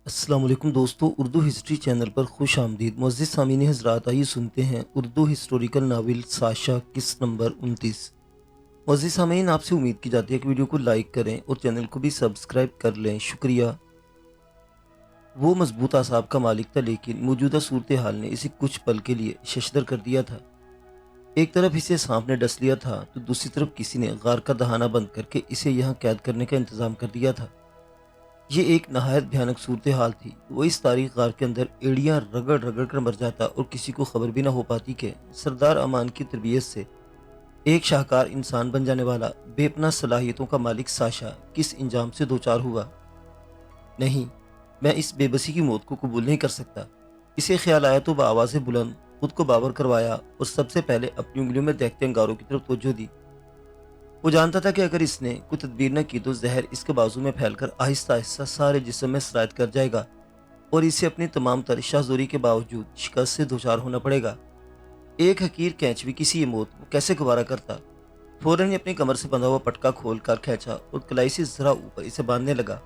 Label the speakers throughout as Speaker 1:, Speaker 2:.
Speaker 1: السلام علیکم دوستو، اردو ہسٹری چینل پر خوش آمدید۔ معزز سامعین حضرات، آئیے سنتے ہیں اردو ہسٹوریکل ناول ساشا قسط نمبر 29۔ معزز سامعین، آپ سے امید کی جاتی ہے کہ ویڈیو کو لائک کریں اور چینل کو بھی سبسکرائب کر لیں، شکریہ۔ وہ مضبوط اعصاب کا مالک تھا، لیکن موجودہ صورتحال نے اسے کچھ پل کے لیے ششدر کر دیا تھا۔ ایک طرف اسے سانپ نے ڈس لیا تھا تو دوسری طرف کسی نے غار کا دہانہ بند کر کے اسے یہاں قید کرنے کا انتظام کر دیا تھا۔ یہ ایک نہایت بھیانک صورتحال تھی۔ وہ اس تاریخ غار کے اندر ایڑیاں رگڑ رگڑ کر مر جاتا اور کسی کو خبر بھی نہ ہو پاتی کہ سردار امان کی تربیت سے ایک شاہکار انسان بن جانے والا بے پناہ صلاحیتوں کا مالک ساشا کس انجام سے دوچار ہوا۔ نہیں، میں اس بے بسی کی موت کو قبول نہیں کر سکتا۔ اسے خیال آیا تو بآواز بلند خود کو باور کروایا اور سب سے پہلے اپنی انگلیوں میں دیکھتے انگاروں کی طرف توجہ دی۔ وہ جانتا تھا کہ اگر اس نے کوئی تدبیر نہ کی تو زہر اس کے بازو میں پھیل کر آہستہ آہستہ سارے جسم میں سرایت کر جائے گا اور اسے اپنی تمام تر شاہزوری کے باوجود شکست سے دوچار ہونا پڑے گا۔ ایک حقیر کینچوی کی سی یہ موت وہ کیسے گوارا کرتا؟ فوراً ہی اپنی کمر سے بندھا ہوا پٹکا کھول کر کھینچا اور کلائی سے ذرا اوپر اسے باندھنے لگا۔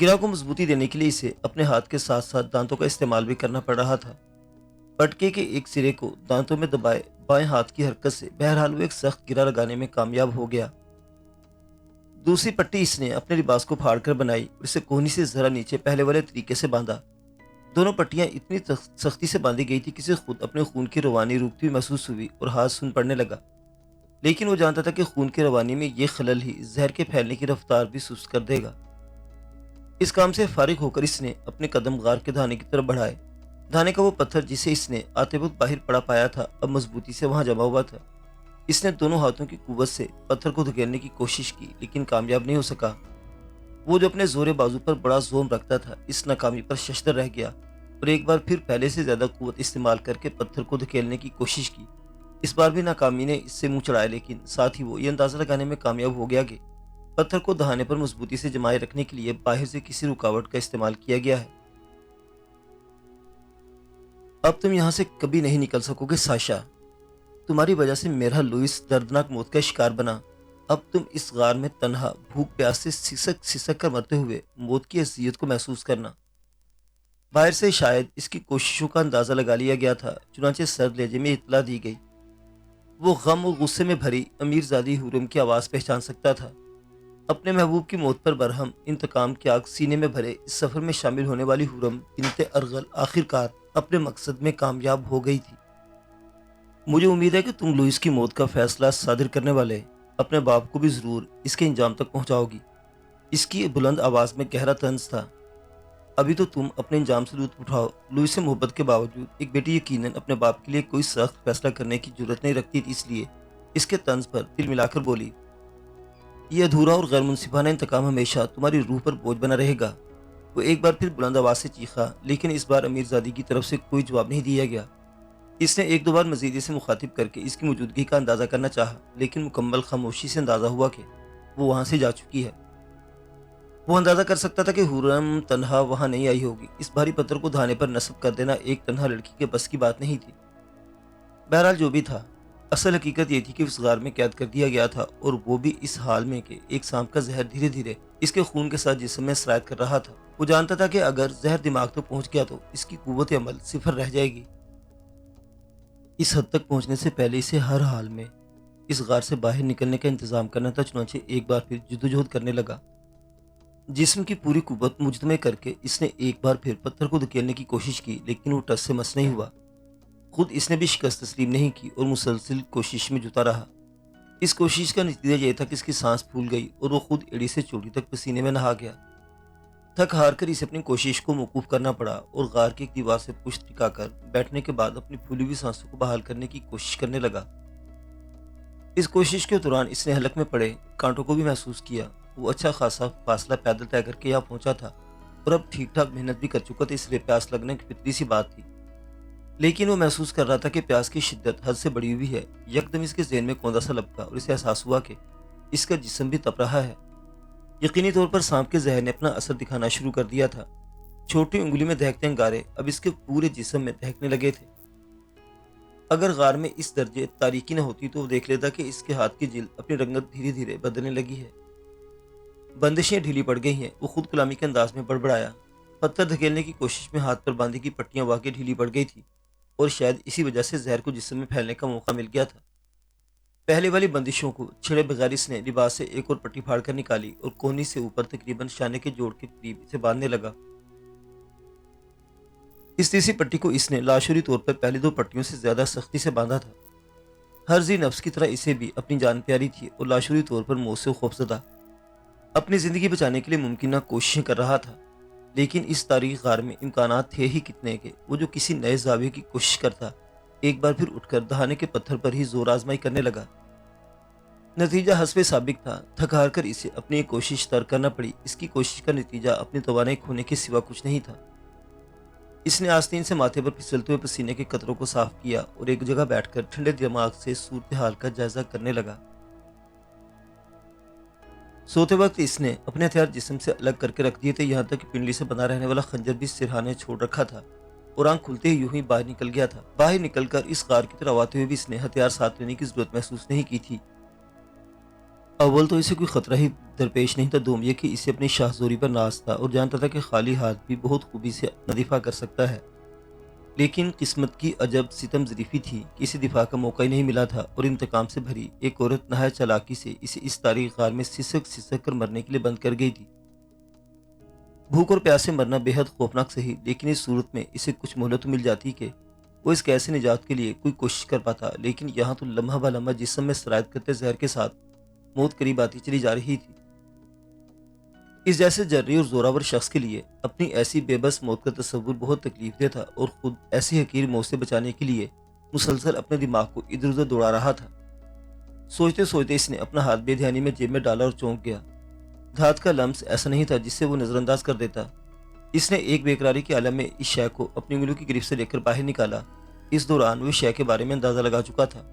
Speaker 1: گرہ کو مضبوطی دینے کے لیے اسے اپنے ہاتھ کے ساتھ ساتھ دانتوں کا استعمال بھی کرنا پڑ رہا تھا۔ پٹکے کے ایک سرے کو دانتوں میں دبائے بائیں ہاتھ کی حرکت سے بہرحال وہ ایک سخت گرہ لگانے میں کامیاب ہو گیا۔ دوسری پٹی اس نے اپنے لباس کو پھاڑ کر بنائی اور اسے کوہنی سے ذرا نیچے پہلے والے طریقے سے باندھا۔ دونوں پٹیاں اتنی سختی سے باندھی گئی تھی کہ اسے خود اپنے خون کی روانی روکتی ہوئی محسوس ہوئی اور ہاتھ سن پڑنے لگا، لیکن وہ جانتا تھا کہ خون کی روانی میں یہ خلل ہی زہر کے پھیلنے کی رفتار بھی سست کر دے گا۔ اس کام سے فارغ ہو کر اس نے اپنے قدم غار کے دھانے کی طرف بڑھائے۔ دھانے کا وہ پتھر جسے اس نے آتے وقت باہر پڑا پایا تھا اب مضبوطی سے وہاں جمع ہوا تھا۔ اس نے دونوں ہاتھوں کی قوت سے پتھر کو دھکیلنے کی کوشش کی لیکن کامیاب نہیں ہو سکا۔ وہ جو اپنے زور بازو پر بڑا زوم رکھتا تھا اس ناکامی پر ششدر رہ گیا اور ایک بار پھر پہلے سے زیادہ قوت استعمال کر کے پتھر کو دھکیلنے کی کوشش کی۔ اس بار بھی ناکامی نے اس سے منہ چڑھایا، لیکن ساتھ ہی وہ یہ اندازہ لگانے میں کامیاب ہو گیا کہ پتھر کو دہانے پر مضبوطی سے جمائے رکھنے کے لیے باہر سے کسی رکاوٹ کا استعمال کیا گیا ہے۔ اب تم یہاں سے کبھی نہیں نکل سکو گے ساشا۔ تمہاری وجہ سے میرا لوئس دردناک موت کا شکار بنا۔ اب تم اس غار میں تنہا بھوک پیاس سے سسک سسک کر مرتے ہوئے موت کی اذیت کو محسوس کرنا۔ باہر سے شاید اس کی کوششوں کا اندازہ لگا لیا گیا تھا، چنانچہ سرد لہجے میں اطلاع دی گئی۔ وہ غم و غصے میں بھری امیر زادی حورم کی آواز پہچان سکتا تھا۔ اپنے محبوب کی موت پر برہم انتقام کی آگ سینے میں بھرے اس سفر میں شامل ہونے والی حورم بنت ارغل آخرکار اپنے مقصد میں کامیاب ہو گئی تھی۔ مجھے امید ہے کہ تم لوئس کی موت کا فیصلہ صادر کرنے والے اپنے باپ کو بھی ضرور اس کے انجام تک پہنچاؤ گی۔ اس کی بلند آواز میں گہرا طنز تھا۔ ابھی تو تم اپنے انجام سے لطف اٹھاؤ۔ لوئس سے محبت کے باوجود ایک بیٹی یقیناً اپنے باپ کے لیے کوئی سخت فیصلہ کرنے کی جرت نہیں رکھتی تھی، اس لیے اس کے طنز پر دل ملا کر بولی، یہ ادھورا اور غیر منصفانہ انتقام ہمیشہ تمہاری روح پر بوجھ بنا رہے گا۔ وہ ایک بار پھر بلند آواز سے چیخا، لیکن اس بار امیر زادی کی طرف سے کوئی جواب نہیں دیا گیا۔ اس نے ایک دو بار مزید اسے مخاطب کر کے اس کی موجودگی کا اندازہ کرنا چاہا، لیکن مکمل خاموشی سے اندازہ ہوا کہ وہ وہاں سے جا چکی ہے۔ وہ اندازہ کر سکتا تھا کہ حورم تنہا وہاں نہیں آئی ہوگی۔ اس بھاری پتھر کو دھانے پر نصب کر دینا ایک تنہا لڑکی کے بس کی بات نہیں تھی۔ بہرحال جو بھی تھا، اصل حقیقت یہ تھی کہ اس غار میں قید کر دیا گیا تھا، اور وہ بھی اس حال میں کہ ایک سانپ کا زہر دھیرے دھیرے اس کے خون کے ساتھ جسم میں سرایت کر رہا تھا۔ وہ جانتا تھا کہ اگر زہر دماغ تک پہنچ گیا تو اس کی قوت عمل صفر رہ جائے گی۔ اس حد تک پہنچنے سے پہلے اسے ہر حال میں اس غار سے باہر نکلنے کا انتظام کرنا تھا، چنانچہ ایک بار پھر جدوجہد کرنے لگا۔ جسم کی پوری قوت مجتمع کر کے اس نے ایک بار پھر پتھر کو دھکیلنے کی کوشش کی، لیکن وہ ٹس سے مس نہیں ہوا۔ خود اس نے بھی شکست تسلیم نہیں کی اور مسلسل کوشش میں جتا رہا۔ اس کوشش کا نتیجہ یہ تھا کہ اس کی سانس پھول گئی اور وہ خود ایڑی سے چوٹی تک پسینے میں نہا گیا۔ تھک ہار کر اسے اپنی کوشش کو موقوف کرنا پڑا اور غار کی ایک دیوار سے پشت ٹکا کر بیٹھنے کے بعد اپنی پھولی ہوئی سانسوں کو بحال کرنے کی کوشش کرنے لگا۔ اس کوشش کے دوران اس نے حلق میں پڑے کانٹوں کو بھی محسوس کیا۔ وہ اچھا خاصا فاصلہ پیدل طے کر کے یہاں پہنچا تھا اور اب ٹھیک ٹھاک محنت بھی کر چکا تھا، اس لیے پیاس لگنے کی فطری سی بات تھی، لیکن وہ محسوس کر رہا تھا کہ پیاس کی شدت حد سے بڑی ہوئی ہے۔ یکدم اس کے ذہن میں کوندا سا لپکا اور اسے احساس ہوا کہ اس کا جسم بھی تپ رہا ہے۔ یقینی طور پر سانپ کے زہر نے اپنا اثر دکھانا شروع کر دیا تھا۔ چھوٹی انگلی میں دہکتے انگارے اب اس کے پورے جسم میں دہکنے لگے تھے۔ اگر غار میں اس درجے تاریکی نہ ہوتی تو وہ دیکھ لیتا کہ اس کے ہاتھ کی جلد اپنی رنگت دھیرے دھیرے بدلنے لگی ہے، بندشیں ڈھیلی پڑ گئی ہیں۔ وہ خود کلامی کے انداز میں بڑبڑایا، پتھر دھکیلنے کی کوشش میں ہاتھ پر باندھی کی پٹیاں واقعی ڈھیلی پڑ گئی تھی اور شاید اسی وجہ سے زہر کو جسم میں پھیلنے کا موقع مل گیا تھا۔ پہلے والی بندشوں کو چھڑے بغیر اس نے لباس سے ایک اور پٹی پھاڑ کر نکالی اور کونی سے اوپر تقریباً شانے کے جوڑ کے قریب اسے باندھنے لگا۔ اس تیسری پٹی کو اس نے لاشعوری طور پر پہلی دو پٹیوں سے زیادہ سختی سے باندھا تھا۔ ہر ذی نفس کی طرح اسے بھی اپنی جان پیاری تھی اور لاشعوری طور پر موت سے خوفزدہ اپنی زندگی بچانے کے لیے ممکنہ کوششیں کر رہا تھا، لیکن اس تاریخ غار میں امکانات تھے ہی کتنے کہ وہ جو کسی نئے زاویے کی کوشش کرتا ایک بار پھر اٹھ کر دہانے کے پتھر پر ہی زور آزمائی کرنے لگا۔ نتیجہ حسب سابق تھا، تھک ہار کر اسے اپنی ایک کوشش ترک کرنا پڑی۔ اس کی کوشش کا نتیجہ اپنی توانائی کھونے کے سوا کچھ نہیں تھا۔ اس نے آستین سے ماتھے پر پھسلتے ہوئے پسینے کے قطروں کو صاف کیا اور ایک جگہ بیٹھ کر ٹھنڈے دماغ سے صورتحال کا جائزہ کرنے لگا۔ سوتے وقت اس نے اپنے ہتھیار جسم سے الگ کر کے رکھ دیے تھے، یہاں تک کہ پنڈلی سے بنا رہنے والا خنجر بھی سرہانے چھوڑ رکھا تھا اور آنکھ کھلتے ہی یوں ہی باہر نکل گیا تھا۔ باہر نکل کر اس غار کی طرف آتے ہوئے بھی اس نے ہتھیار ساتھ لینے کی ضرورت محسوس نہیں کی تھی۔ اول تو اسے کوئی خطرہ ہی درپیش نہیں تھا، دوم یہ کہ اسے اپنی شاہ زوری پر ناز تھا اور جانتا تھا کہ خالی ہاتھ بھی بہت خوبی سے اپنا دفاع کر سکتا ہے۔ لیکن قسمت کی عجب ستم ظریفی تھی کہ اسے دفاع کا موقع ہی نہیں ملا تھا اور انتقام سے بھری ایک عورت نہایت چالاکی سے اسے اس تاریخ غار میں سسک سسک کر مرنے کے لیے بند کر گئی تھی۔ بھوک اور پیاس سے مرنا بے حد خوفناک سہی، لیکن اس صورت میں اسے کچھ مہلت مل جاتی کہ وہ اس قید سے نجات کے لیے کوئی کوشش کر پاتا، لیکن یہاں تو لمحہ بہ لمحہ جسم میں سرایت کرتے زہر کے ساتھ موت قریب آتی چلی جا رہی تھی۔ اس جیسے جرری اور زوراور شخص کے لیے اپنی ایسی بے بس موت کا تصور بہت تکلیف دہ تھا اور خود ایسی حقیر موت سے بچانے کے لیے مسلسل اپنے دماغ کو ادھر ادھر دوڑا رہا تھا۔ سوچتے سوچتے اس نے اپنا ہاتھ بے دھیانی میں جیب میں ڈالا اور چونک گیا۔ دھات کا لمس ایسا نہیں تھا جس سے وہ نظر انداز کر دیتا۔ اس نے ایک بے قراری کے عالم میں اس شے کو اپنی انگلیوں کی گرفت سے لے کر باہر نکالا۔ اس دوران وہ شے کے بارے میں اندازہ لگا چکا تھا۔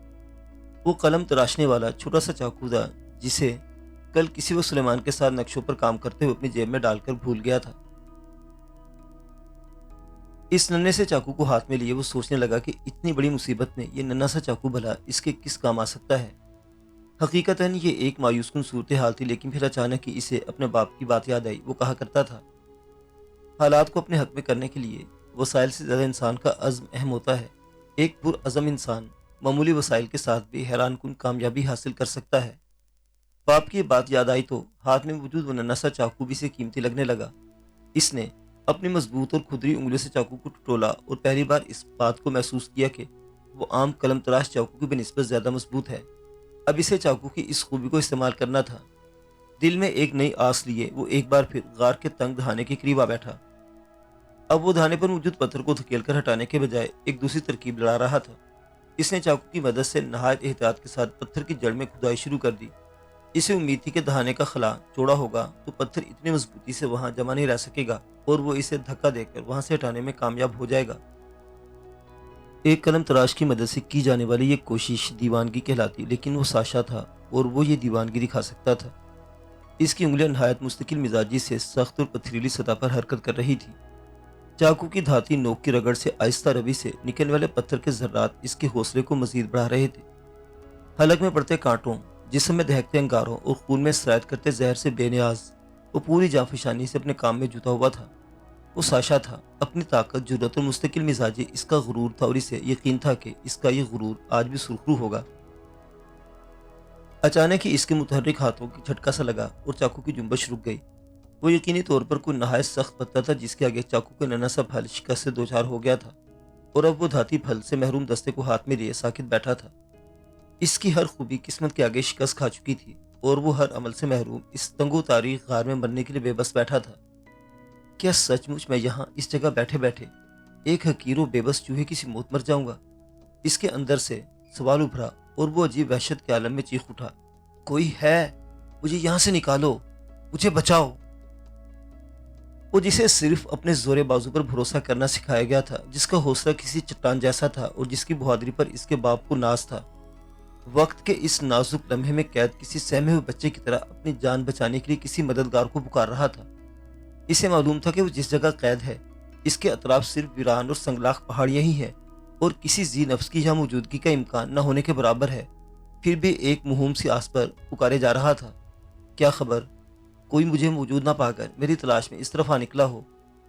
Speaker 1: وہ قلم تراشنے والا چھوٹا سا چاقو تھا جسے کل کسی وہ سلیمان کے ساتھ نقشوں پر کام کرتے ہوئے اپنی جیب میں ڈال کر بھول گیا تھا۔ اس ننھے سے چاقو کو ہاتھ میں لیے وہ سوچنے لگا کہ اتنی بڑی مصیبت میں یہ ننھا سا چاقو بھلا اس کے کس کام آ سکتا ہے۔ حقیقتاً یہ ایک مایوس کن صورتحال تھی، لیکن پھر اچانک ہی اسے اپنے باپ کی بات یاد آئی۔ وہ کہا کرتا تھا، حالات کو اپنے حق میں کرنے کے لیے وسائل سے زیادہ انسان کا عزم اہم ہوتا ہے۔ ایک پرعزم انسان معمولی وسائل کے ساتھ بھی حیران کن کامیابی حاصل کر سکتا ہے۔ باپ کی یہ بات یاد آئی تو ہاتھ میں موجود وہ ننھا سا چاقو بھی سے قیمتی لگنے لگا۔ اس نے اپنی مضبوط اور کھدری انگلیوں سے چاقو کو ٹٹولا اور پہلی بار اس بات کو محسوس کیا کہ وہ عام قلم تراش چاقو کی بنسبت زیادہ مضبوط ہے۔ اب اسے چاقو کی اس خوبی کو استعمال کرنا تھا۔ دل میں ایک نئی آس لیے وہ ایک بار پھر غار کے تنگ دہانے کے قریب آ بیٹھا۔ اب وہ دہانے پر موجود پتھر کو دھکیل کر ہٹانے کے بجائے ایک دوسری ترکیب لڑا رہا تھا۔ اس نے چاقو کی مدد سے نہایت احتیاط کے ساتھ پتھر کی جڑ میں کھدائی شروع کر دی۔ اسے امید تھی کہ دہانے کا خلا چوڑا ہوگا تو پتھر اتنی مضبوطی سے وہاں جمع نہیں رہ سکے گا اور وہ اسے دھکا دے کر وہاں سے ہٹانے میں کامیاب ہو جائے گا۔ ایک قلم تراش کی مدد سے کی جانے والی یہ کوشش دیوانگی کہلاتی، لیکن وہ ساشا تھا اور وہ یہ دیوانگی دکھا سکتا تھا۔ اس کی انگلیاں نہایت مستقل مزاجی سے سخت اور پتھریلی سطح پر حرکت کر رہی تھی۔ چاقو کی دھاتی نوک کی رگڑ سے آہستہ روی سے نکلنے والے پتھر کے ذرات اس کے حوصلے کو مزید بڑھا رہے تھے۔ حلق میں پڑتے کانٹوں، جسم میں دہکتے انگاروں اور خون میں سرایت کرتے زہر سے بے نیاز وہ پوری جانفشانی سے اپنے کام میں جتا ہوا تھا۔ وہ ساشا تھا، اپنی طاقت، جرأت اور مستقل مزاجی اس کا غرور تھا اور اسے یقین تھا کہ اس کا یہ غرور آج بھی سرخرو ہوگا۔ اچانک ہی اس کے متحرک ہاتھوں کی جھٹکا سا لگا اور چاقو کی جنبش رک گئی۔ وہ یقینی طور پر کوئی نہایت سخت پتھر تھا جس کے آگے چاقو کا ننھا سا پھل شکست سے دوچار ہو گیا تھا اور اب وہ دھاتی پھل سے محروم دستے کو ہاتھ میں لیے ساکت بیٹھا تھا۔ اس کی ہر خوبی قسمت کے آگے شکست کھا چکی تھی اور وہ ہر عمل سے محروم اس تنگو تاریخ غار میں مرنے کے لیے بے بس بیٹھا تھا۔ کیا سچ مچ میں یہاں اس جگہ بیٹھے بیٹھے ایک حقیر و بے بس چوہے کی سی موت مر جاؤں گا؟ اس کے اندر سے سوال ابھرا اور وہ عجیب وحشت کے عالم میں چیخ اٹھا، کوئی ہے؟ مجھے یہاں سے نکالو، مجھے بچاؤ۔ وہ جسے صرف اپنے زور بازو پر بھروسہ کرنا سکھایا گیا تھا، جس کا حوصلہ کسی چٹان جیسا تھا اور جس کی بہادری پر اس کے باپ کو ناز تھا، وقت کے اس نازک لمحے میں قید کسی سہمے ہوئے بچے کی طرح اپنی جان بچانے کے لیے کسی مددگار کو پکار رہا تھا۔ اسے معلوم تھا کہ وہ جس جگہ قید ہے اس کے اطراف صرف ویران اور سنگلاخ پہاڑیاں ہی ہیں اور کسی ذی نفس کی یہاں موجودگی کا امکان نہ ہونے کے برابر ہے۔ پھر بھی ایک مہوم سی آس پر پکارے جا رہا تھا، کیا خبر کوئی مجھے موجود نہ پا کر میری تلاش میں اس طرف آ نکلا ہو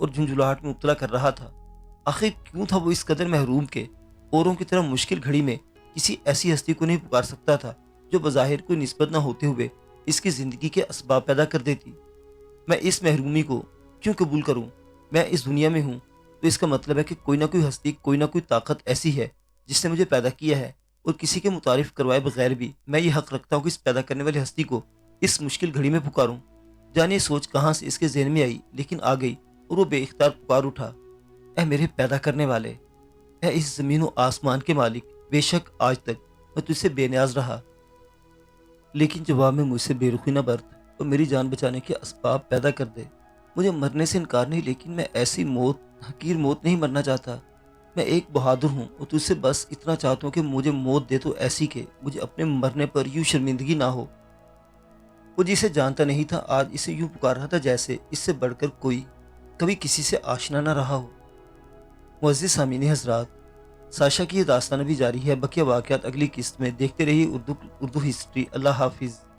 Speaker 1: اور جھنجھلاہٹ میں مبتلا کر رہا تھا۔ آخر کیوں تھا وہ اس قدر محروم کہ اوروں کی طرح مشکل گھڑی میں کسی ایسی ہستی کو نہیں پکار سکتا تھا جو بظاہر کوئی نسبت نہ ہوتے ہوئے اس کی زندگی کے اسباب پیدا کر دیتی۔ میں اس محرومی کو کیوں قبول کروں؟ میں اس دنیا میں ہوں تو اس کا مطلب ہے کہ کوئی نہ کوئی ہستی، کوئی نہ کوئی طاقت ایسی ہے جس نے مجھے پیدا کیا ہے، اور کسی کے متعارف کروائے بغیر بھی میں یہ حق رکھتا ہوں کہ اس پیدا کرنے والی ہستی کو اس مشکل گھڑی میں پکاروں۔ جانے سوچ کہاں سے اس کے ذہن میں آئی، لیکن آ گئی اور وہ بے اختیار پکار اٹھا، اے میرے پیدا کرنے والے، اے اس زمین و آسمان کے مالک، بے شک آج تک میں تجھ سے بے نیاز رہا، لیکن جواب میں مجھ سے بے رخی نہ برت اور میری جان بچانے کے اسباب پیدا کر دے۔ مجھے مرنے سے انکار نہیں، لیکن میں ایسی موت، حقیر موت نہیں مرنا چاہتا۔ میں ایک بہادر ہوں اور تجھ سے بس اتنا چاہتا ہوں کہ مجھے موت دے تو ایسی کہ مجھے اپنے مرنے پر یوں شرمندگی نہ ہو۔ وہ جسے جانتا نہیں تھا آج اسے یوں پکار رہا تھا جیسے اس سے بڑھ کر کوئی کبھی کسی سے آشنا نہ رہا ہو۔ معزز سامعین حضرات، ساشا کی یہ داستان بھی جاری ہے، بقیہ واقعات اگلی قسط میں۔ دیکھتے رہیے اردو ہسٹری۔ اللہ حافظ۔